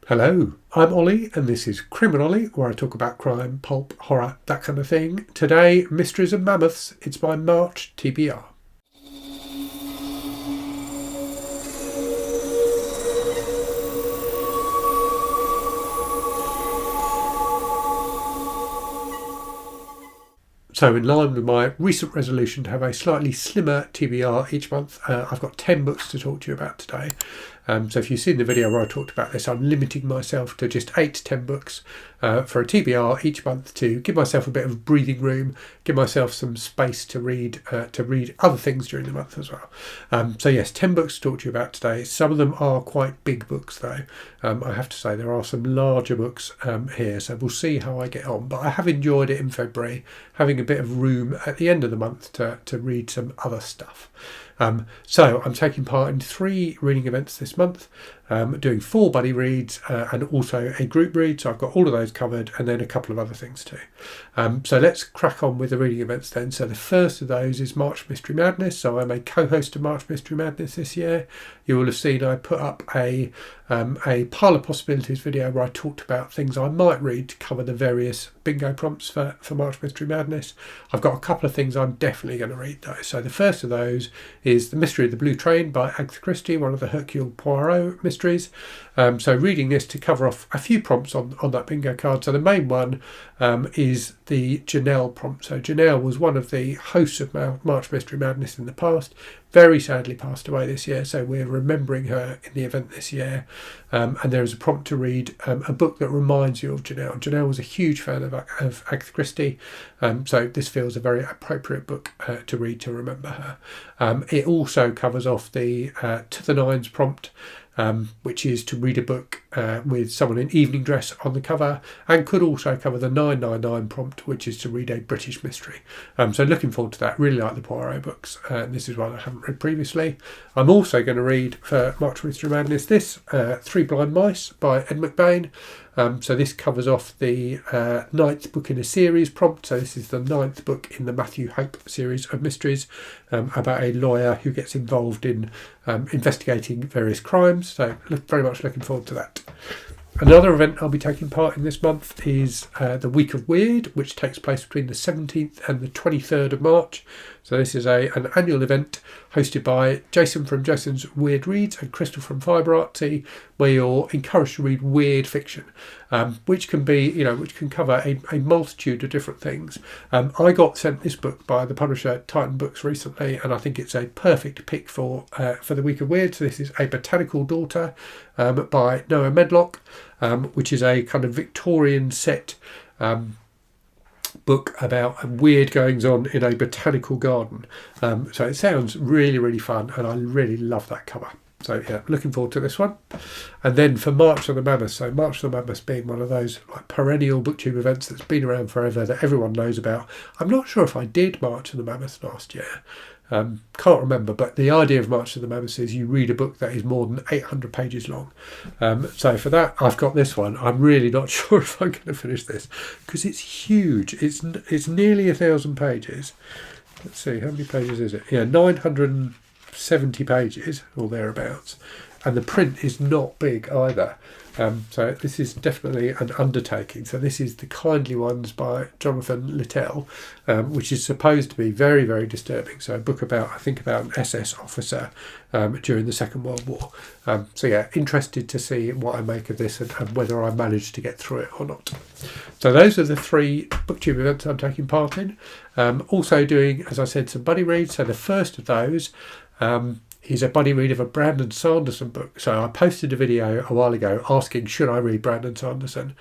Hello, I'm Ollie and this is Criminally, where I talk about crime, pulp, horror, that kind of thing. Today, Mysteries and Mammoths. It's my March TBR. So in line with my recent resolution to have a slightly slimmer TBR each month, I've got 10 books to talk to you about today. So if you've seen the video where I talked about this, I'm limiting myself to just 8 to 10 books for a TBR each month to give myself a bit of breathing room, give myself some space to read other things during the month as well. So yes, 10 books to talk to you about today. Some of them are quite big books though. I have to say there are some larger books here, so we'll see how I get on. But I have enjoyed it in February, having a bit of room at the end of the month to read some other stuff. So I'm taking part in 3 reading events this month, doing 4 buddy reads and also a group read, so I've got all of those covered, and then a couple of other things too. So let's crack on with the reading events then. So the first of those is March Mystery Madness. So I'm a co-host of March Mystery Madness this year. You will have seen I put up a pile of possibilities video where I talked about things I might read to cover the various bingo prompts for March Mystery Madness. I've got a couple of things I'm definitely going to read though. So the first of those is The Mystery of the Blue Train by Agatha Christie, one of the Hercule Poirot mysteries. So reading this to cover off a few prompts on that bingo card. So the main one is the Janelle prompt. So Janelle was one of the hosts of March Mystery Madness in the past, very sadly passed away this year, so we're remembering her in the event this year. And there is a prompt to read a book that reminds you of Janelle. Janelle was a huge fan of Agatha Christie, so this feels a very appropriate book to read to remember her. It also covers off the To the Nines prompt, which is to read a book with someone in evening dress on the cover, and could also cover the 999 prompt, which is to read a British mystery. So looking forward to that. Really like the Poirot books. This is one I haven't read previously. I'm also going to read for March Mystery Madness this Three Blind Mice by Ed McBain. So this covers off the 9th book in a series prompt. So this is the 9th book in the Matthew Hope series of mysteries about a lawyer who gets involved in investigating various crimes. So very much looking forward to that. Another event I'll be taking part in this month is the Week of Weird, which takes place between the 17th and the 23rd of March. So this is an annual event hosted by Jason from Jason's Weird Reads and Crystal from Fibre Artsy, where you're encouraged to read weird fiction, which can be, which can cover a multitude of different things. I got sent this book by the publisher Titan Books recently, and I think it's a perfect pick for the Week of Weird. So this is A Botanical Daughter by Noah Medlock, which is a kind of Victorian set book about weird goings on in a botanical garden. So it sounds really, really fun, and I really love that cover. So yeah, looking forward to this one. And then for March of the Mammoths, so March of the Mammoths being one of those like perennial booktube events that's been around forever that everyone knows about. I'm not sure if I did March of the Mammoths last year. Can't remember, but the idea of March of the Mammoths is you read a book that is more than 800 pages long. So for that, I've got this one. I'm really not sure if I'm going to finish this because it's huge. It's nearly 1,000 pages. Let's see, how many pages is it? Yeah, 970 pages or thereabouts. And the print is not big either. So this is definitely an undertaking. So this is The Kindly Ones by Jonathan Littell, which is supposed to be very, very disturbing. So a book about an SS officer during the Second World War. So yeah, interested to see what I make of this and whether I manage to get through it or not. So those are the 3 booktube events I'm taking part in. Also doing, as I said, some buddy reads. So the first of those is a buddy read of a Brandon Sanderson book. So I posted a video a while ago asking, should I read Brandon Sanderson?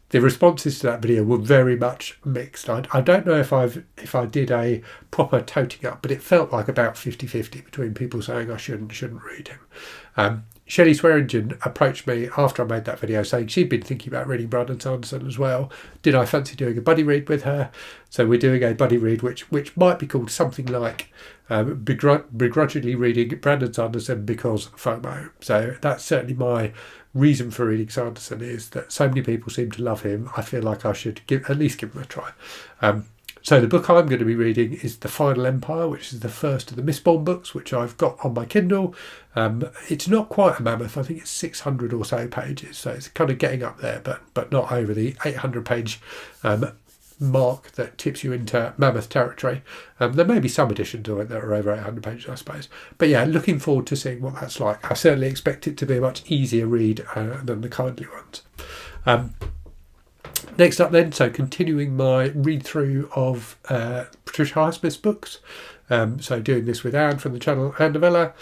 The responses to that video were very much mixed. I don't know if I did a proper toting up, but it felt like about 50-50 between people saying I shouldn't read him. Shelley Swearingen approached me after I made that video saying she'd been thinking about reading Brandon Sanderson as well. Did I fancy doing a buddy read with her? So we're doing a buddy read which might be called something like begrudgingly reading Brandon Sanderson because FOMO. So that's certainly my reason for reading Sanderson, is that so many people seem to love him. I feel like I should at least give him a try. So the book I'm going to be reading is The Final Empire, which is the first of the Mistborn books, which I've got on my Kindle. It's not quite a mammoth. I think it's 600 or so pages, so it's kind of getting up there, but not over the 800 page mark that tips you into mammoth territory. There may be some editions of it that are over 800 pages, I suppose. But yeah, looking forward to seeing what that's like. I certainly expect it to be a much easier read than the kindly ones. Next up then, so continuing my read through of Patricia Highsmith's books. So doing this with Anne from the channel and Novella.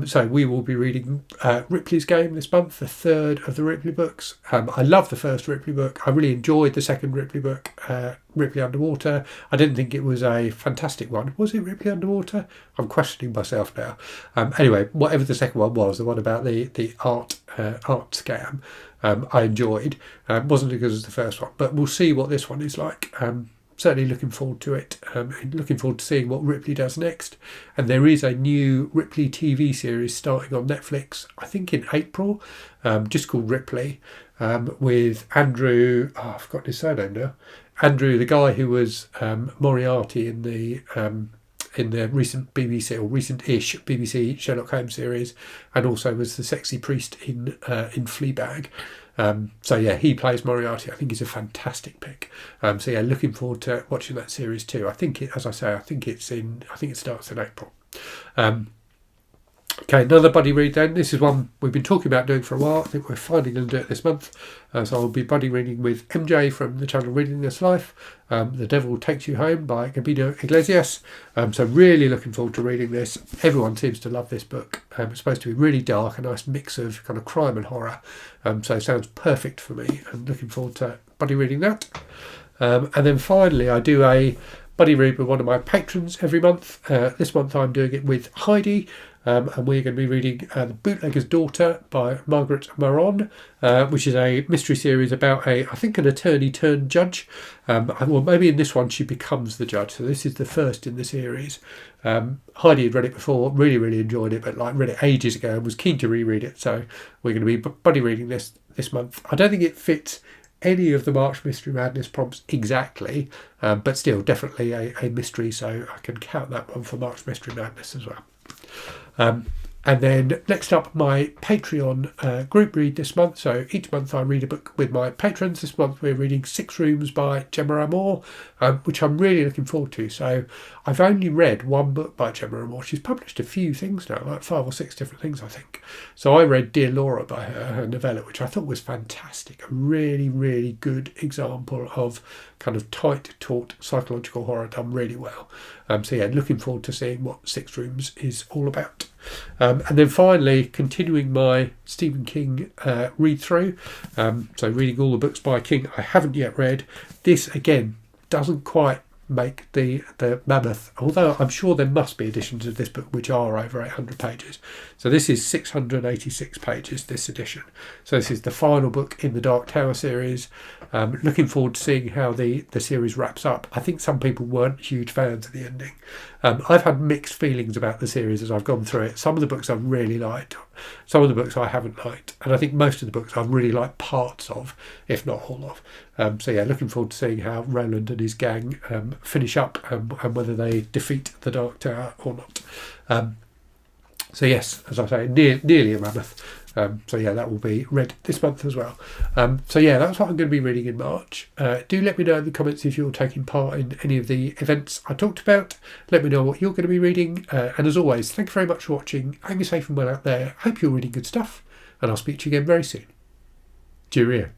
So we will be reading Ripley's Game this month, the third of the Ripley books. I love the first Ripley book. I really enjoyed the second Ripley book, Ripley Underwater. I didn't think it was a fantastic one. Was it Ripley Underwater? I'm questioning myself now. Anyway, whatever the second one was, the one about the art scam, I enjoyed. Wasn't as good as the first one, but we'll see what this one is like. Certainly looking forward to it. Looking forward to seeing what Ripley does next. And there is a new Ripley TV series starting on Netflix, I think in April, just called Ripley, with Andrew, I've forgotten his surname now. Andrew, the guy who was Moriarty in the recent BBC or recent-ish BBC Sherlock Holmes series, and also was the sexy priest in Fleabag. So yeah, he plays Moriarty. I think he's a fantastic pick. So yeah, looking forward to watching that series too. I think it starts in April. Okay, another buddy read then. This is one we've been talking about doing for a while. I think we're finally going to do it this month. So I'll be buddy reading with MJ from the channel Reading This Life. The Devil Takes You Home by Gabino Iglesias. So really looking forward to reading this. Everyone seems to love this book. It's supposed to be really dark, a nice mix of kind of crime and horror. So it sounds perfect for me. I'm looking forward to buddy reading that. And then finally I do a buddy read with one of my patrons every month. This month I'm doing it with Heidi. And we're going to be reading The Bootlegger's Daughter by Margaret Maron, which is a mystery series about I think an attorney turned judge. Well, maybe in this one she becomes the judge. So this is the first in the series. Heidi had read it before, really enjoyed it, but read it ages ago and was keen to reread it. So we're going to be buddy reading this month. I don't think it fits any of the March Mystery Madness prompts exactly, but still definitely a mystery, so I can count that one for March Mystery Madness as well. And then next up, my Patreon group read this month. So each month I read a book with my patrons. This month we're reading 6 Rooms by Gemma Amor, which I'm really looking forward to. So I've only read one book by Gemma Amor. She's published a few things now, like 5 or 6 different things, I think. So I read Dear Laura by her novella, which I thought was fantastic. A really good example of kind of tight, taut psychological horror done really well. So yeah, looking forward to seeing what 6 Rooms is all about. And then finally, continuing my Stephen King read through. So reading all the books by King I haven't yet read. This again doesn't quite make the Mammoth, although I'm sure there must be editions of this book which are over 800 pages. So this is 686 pages, this edition. So this is the final book in the Dark Tower series. Looking forward to seeing how the series wraps up. I think some people weren't huge fans of the ending. I've had mixed feelings about the series as I've gone through it. Some of the books I've really liked, some of the books I haven't liked, and I think most of the books I've really liked parts of, if not all of. So yeah, looking forward to seeing how Roland and his gang finish up and whether they defeat the Dark Tower or not. So yes, as I say, nearly a mammoth. So yeah, that will be read this month as well. So yeah, that's what I'm going to be reading in March. Do let me know in the comments if you're taking part in any of the events I talked about. Let me know what you're going to be reading. And as always, thank you very much for watching. I hope you're safe and well out there. I hope you're reading good stuff. And I'll speak to you again very soon. Cheerio.